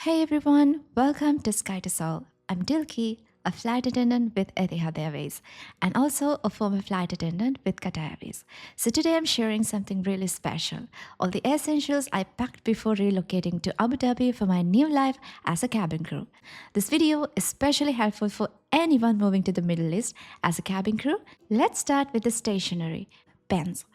Hey everyone, welcome to Sky to Soul. I'm Dilki, a flight attendant with Etihad Airways and also a former flight attendant with Qatar Airways. So today I'm sharing something really special, all the essentials I packed before relocating to Abu Dhabi for my new life as a cabin crew. This video is especially helpful for anyone moving to the Middle East as a cabin crew. Let's start with the stationery, pens.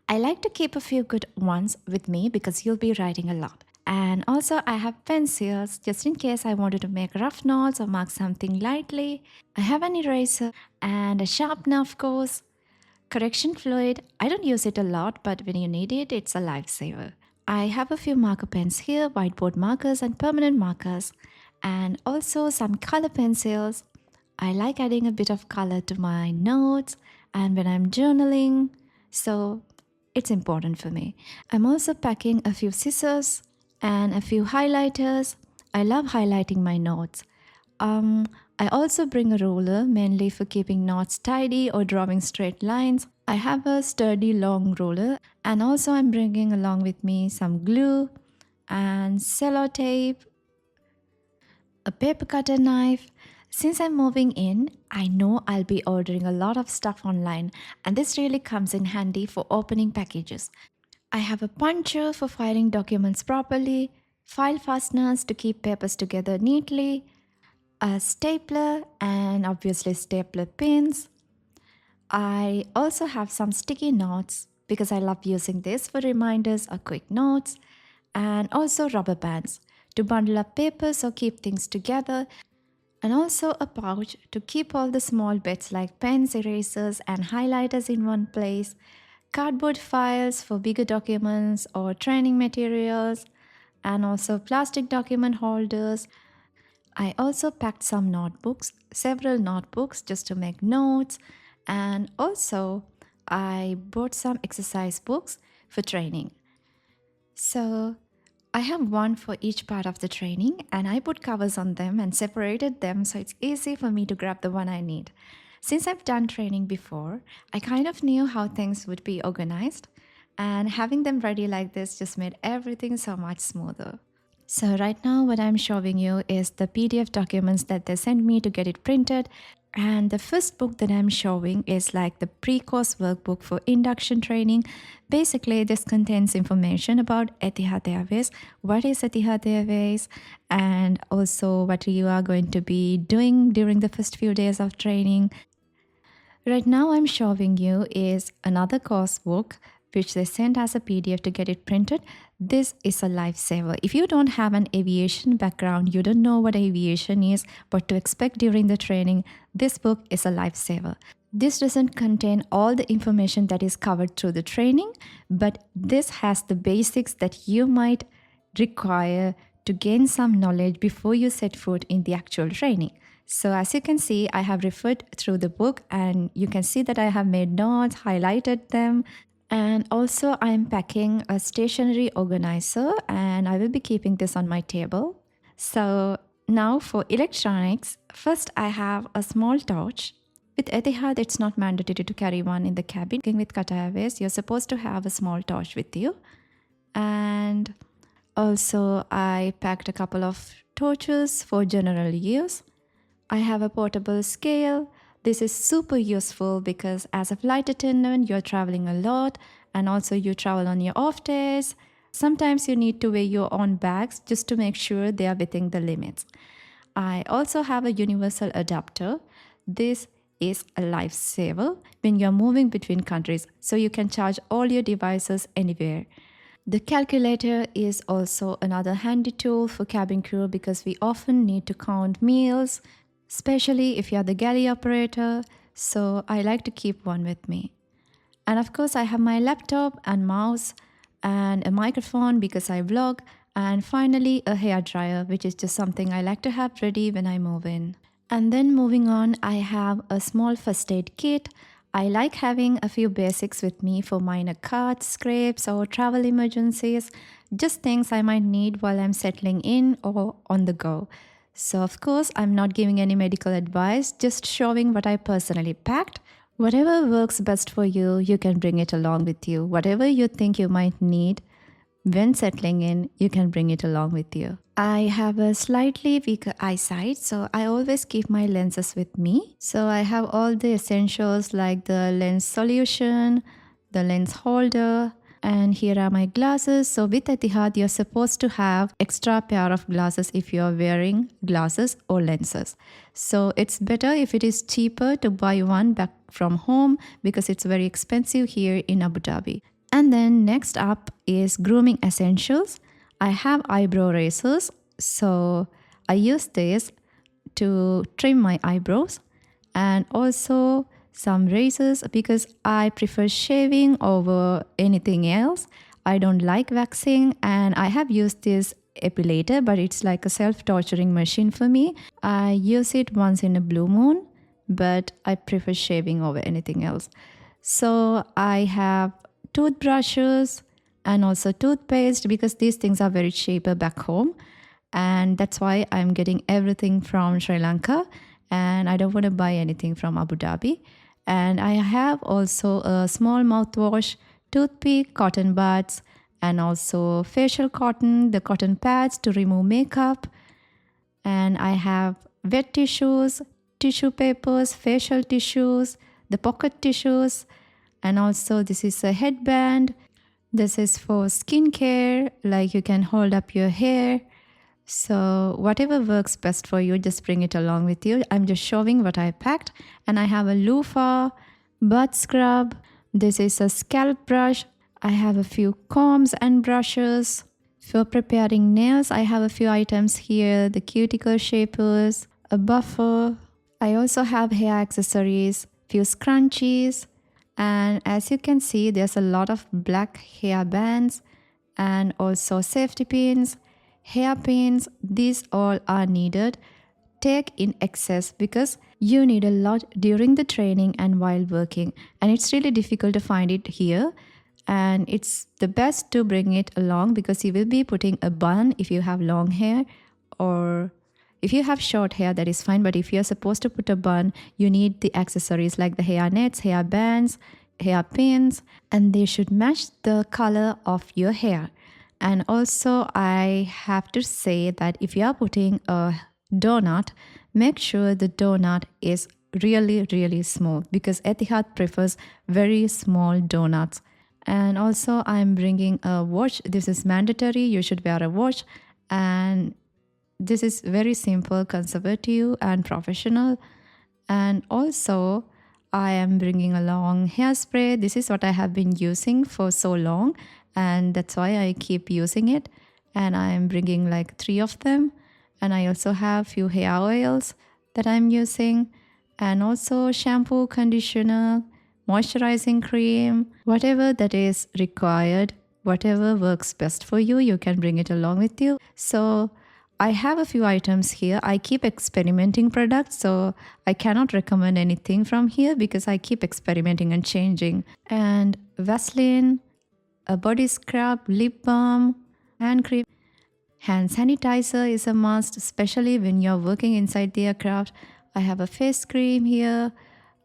I like to keep a few good ones with me because you'll be writing a lot. And also I have pencils just in case I wanted to make rough notes or mark something lightly. I have an eraser and a sharpener, of course. Correction fluid, I don't use it a lot, but when you need it, it's a lifesaver. I have a few marker pens here, whiteboard markers and permanent markers, and also some color pencils. I like adding a bit of color to my notes and when I'm journaling, so it's important for me. I'm also packing a few scissors and a few highlighters. I love highlighting my notes. I also bring a ruler mainly for keeping notes tidy or drawing straight lines. I have a sturdy long ruler and also I'm bringing along with me some glue and sellotape, a paper cutter knife. Since I'm moving in, I know I'll be ordering a lot of stuff online and this really comes in handy for opening packages. I have a puncher for filing documents properly, file fasteners to keep papers together neatly, a stapler and obviously stapler pins. I also have some sticky notes because I love using this for reminders or quick notes, and also rubber bands to bundle up papers or keep things together, and also a pouch to keep all the small bits like pens, erasers and highlighters in one place, cardboard files for bigger documents or training materials, and also plastic document holders. I also packed some notebooks, several notebooks just to make notes, and also I bought some exercise books for training. So I have one for each part of the training and I put covers on them and separated them so it's easy for me to grab the one I need. Since I've done training before, I kind of knew how things would be organized, and having them ready like this just made everything so much smoother. So right now what I'm showing you is the PDF documents that they sent me to get it printed. And the first book that I'm showing is like the pre-course workbook for induction training. Basically, this contains information about Etihad Airways, what is Etihad Airways, and also what you are going to be doing during the first few days of training. Right now I'm showing you is another course book which they sent as a PDF to get it printed. This is a lifesaver. If you don't have an aviation background, you don't know what aviation is, what to expect during the training, this book is a lifesaver. This doesn't contain all the information that is covered through the training, but this has the basics that you might require to gain some knowledge before you set foot in the actual training. So as you can see, I have referred through the book and you can see that I have made notes, highlighted them. And also I'm packing a stationery organizer and I will be keeping this on my table. So now for electronics, first I have a small torch. With Etihad, it's not mandatory to carry one in the cabin. With Qatar Airways, you're supposed to have a small torch with you. And also I packed a couple of torches for general use. I have a portable scale. This is super useful because as a flight attendant, you're traveling a lot and also you travel on your off days. Sometimes you need to weigh your own bags just to make sure they are within the limits. I also have a universal adapter. This is a lifesaver when you're moving between countries, so you can charge all your devices anywhere. The calculator is also another handy tool for cabin crew because we often need to count meals, especially if you're the galley operator, so I like to keep one with me. And of course I have my laptop and mouse and a microphone because I vlog, and finally a hairdryer, which is just something I like to have ready when I move in. And then moving on, I have a small first aid kit. I like having a few basics with me for minor cuts, scrapes or travel emergencies, just things I might need while I'm settling in or on the go. So of course, I'm not giving any medical advice, just showing what I personally packed. Whatever works best for you, you can bring it along with you. Whatever you think you might need, when settling in, you can bring it along with you. I have a slightly weaker eyesight, so I always keep my lenses with me. So I have all the essentials like the lens solution, the lens holder, and here are my glasses. So with Etihad, you're supposed to have extra pair of glasses if you're wearing glasses or lenses. So it's better if it is cheaper to buy one back from home because it's very expensive here in Abu Dhabi. And then next up is grooming essentials. I have eyebrow razors, so I use this to trim my eyebrows, and also some razors because I prefer shaving over anything else. I don't like waxing, and I have used this epilator, but it's like a self-torturing machine for me. I use it once in a blue moon, but I prefer shaving over anything else. So I have toothbrushes and also toothpaste because these things are very cheaper back home, and that's why I'm getting everything from Sri Lanka and I don't want to buy anything from Abu Dhabi. And I have also a small mouthwash, toothpick, cotton buds, and also facial cotton, the cotton pads to remove makeup. And I have wet tissues, tissue papers, facial tissues, the pocket tissues, and also this is a headband. This is for skincare, like you can hold up your hair. So whatever works best for you, just bring it along with you. I'm just showing what I packed. And I have a loofah, butt scrub. This is a scalp brush. I have a few combs and brushes. For preparing nails, I have a few items here. The cuticle shapers, a buffer. I also have hair accessories, few scrunchies. And as you can see, there's a lot of black hair bands and also safety pins, hairpins. These all are needed. Take in excess because you need a lot during the training and while working. And it's really difficult to find it here. And it's the best to bring it along because you will be putting a bun if you have long hair, or if you have short hair, that is fine. But if you're supposed to put a bun, you need the accessories like the hair nets, hair bands, hair pins, and they should match the color of your hair. And also, I have to say that if you are putting a donut, make sure the donut is really, really small because Etihad prefers very small donuts. And also, I'm bringing a watch. This is mandatory. You should wear a watch. And this is very simple, conservative, and professional. And also, I am bringing along hairspray. This is what I have been using for so long, and that's why I keep using it. And I am bringing like 3 of them. And I also have few hair oils that I'm using, and also shampoo, conditioner, moisturizing cream, whatever that is required, whatever works best for you, you can bring it along with you. So I have a few items here. I keep experimenting products, so I cannot recommend anything from here because I keep experimenting and changing. And Vaseline, a body scrub, lip balm, hand cream. Hand sanitizer is a must, especially when you're working inside the aircraft. I have a face cream here.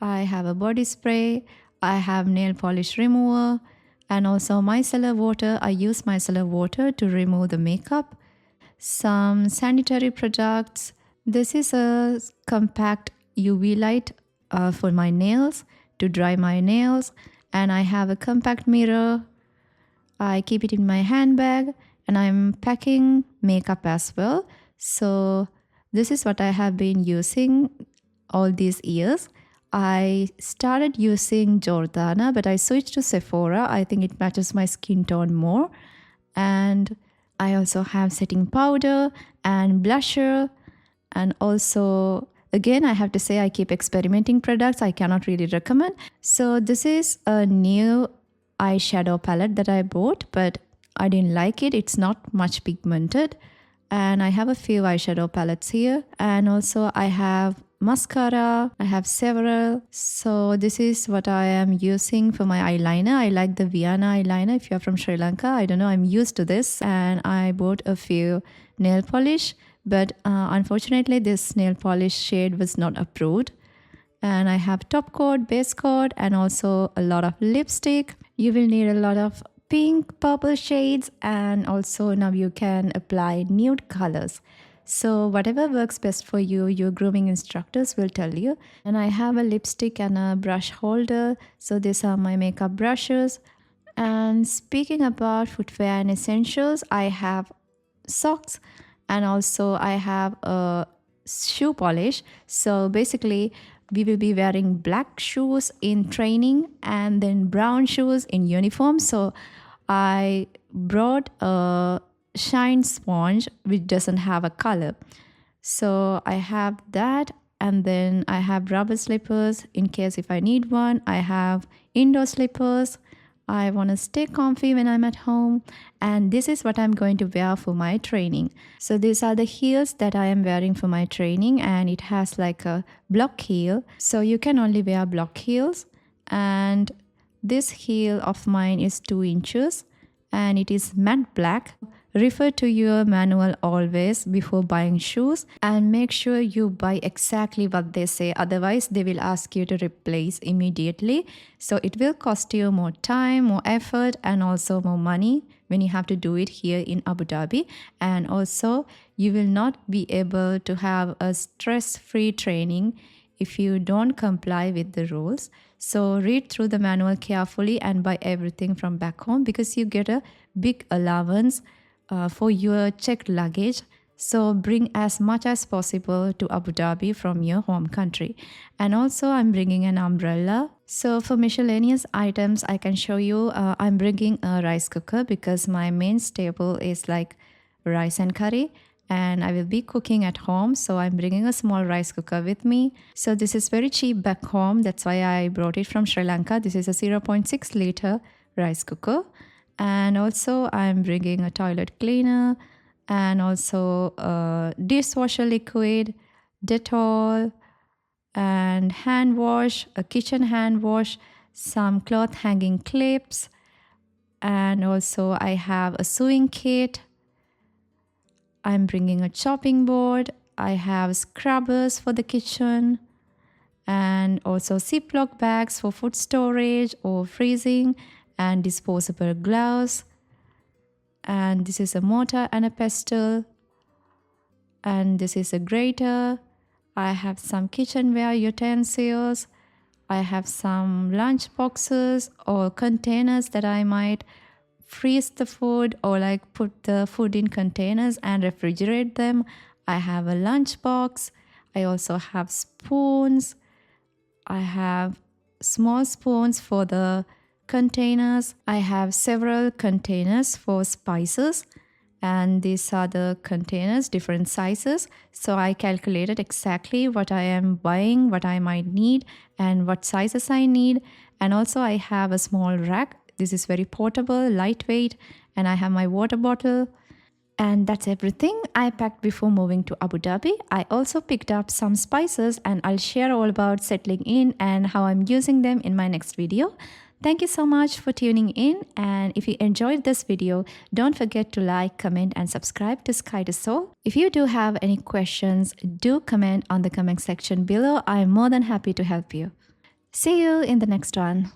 I have a body spray. I have nail polish remover. And also micellar water. I use micellar water to remove the makeup. Some sanitary products. This is a compact UV light for my nails, to dry my nails. And I have a compact mirror. I keep it in my handbag. And I'm packing makeup as well. So this is what I have been using all these years. I started using Jordana, but I switched to Sephora. I think it matches my skin tone more. And I also have setting powder and blusher. And also, again, I have to say I keep experimenting products. I cannot really recommend. So this is a new eyeshadow palette that I bought, but I didn't like it. It's not much pigmented. And I have a few eyeshadow palettes here. And also I have mascara. I have several. So this is what I am using for my eyeliner. I like the Vienna eyeliner. If you're from Sri Lanka, I don't know, I'm used to this. And I bought a few nail polish. But unfortunately, this nail polish shade was not approved. And I have top coat, base coat, and also a lot of lipstick. You will need a lot of pink, purple shades, and also now you can apply nude colors. So whatever works best for you, your grooming instructors will tell you. And I have a lipstick and a brush holder. So these are my makeup brushes. And speaking about footwear and essentials, I have socks and also I have a shoe polish. So basically, we will be wearing black shoes in training and then brown shoes in uniform. So I brought a shine sponge which doesn't have a color. So I have that, and then I have rubber slippers in case if I need one. I have indoor slippers. I want to stay comfy when I'm at home, and this is what I'm going to wear for my training. So these are the heels that I am wearing for my training, and it has like a block heel. So you can only wear block heels, and this heel of mine is 2 inches and it is matte black. Refer to your manual always before buying shoes and make sure you buy exactly what they say. Otherwise, they will ask you to replace immediately. So it will cost you more time, more effort, and also more money when you have to do it here in Abu Dhabi. And also, you will not be able to have a stress-free training if you don't comply with the rules. So read through the manual carefully and buy everything from back home because you get a big allowance for your checked luggage. So bring as much as possible to Abu Dhabi from your home country. And also I'm bringing an umbrella. So for miscellaneous items, I can show you I'm bringing a rice cooker because my main staple is like rice and curry. And I will be cooking at home, so I'm bringing a small rice cooker with me. So this is very cheap back home. That's why I brought it from Sri Lanka. This is a 0.6 liter rice cooker. And also I'm bringing a toilet cleaner and also a dishwasher liquid, Dettol, and hand wash, a kitchen hand wash, some cloth hanging clips, and also I have a sewing kit. I'm bringing a chopping board. I have scrubbers for the kitchen and also Ziploc bags for food storage or freezing and disposable gloves. And this is a mortar and a pestle. And this is a grater. I have some kitchenware utensils. I have some lunch boxes or containers that I might freeze the food or like put the food in containers and refrigerate them. I have a lunch box. I also have spoons. I have small spoons for the containers. I have several containers for spices, and these are the containers, different sizes. So I calculated exactly what I am buying, what I might need, and what sizes I need. And also I have a small rack. This is very portable, lightweight, and I have my water bottle. And that's everything I packed before moving to Abu Dhabi. I also picked up some spices and I'll share all about settling in and how I'm using them in my next video. Thank you so much for tuning in, and if you enjoyed this video, don't forget to like, comment and subscribe to Sky to Soul. If you do have any questions, do comment on the comment section below. I'm more than happy to help you. See you in the next one.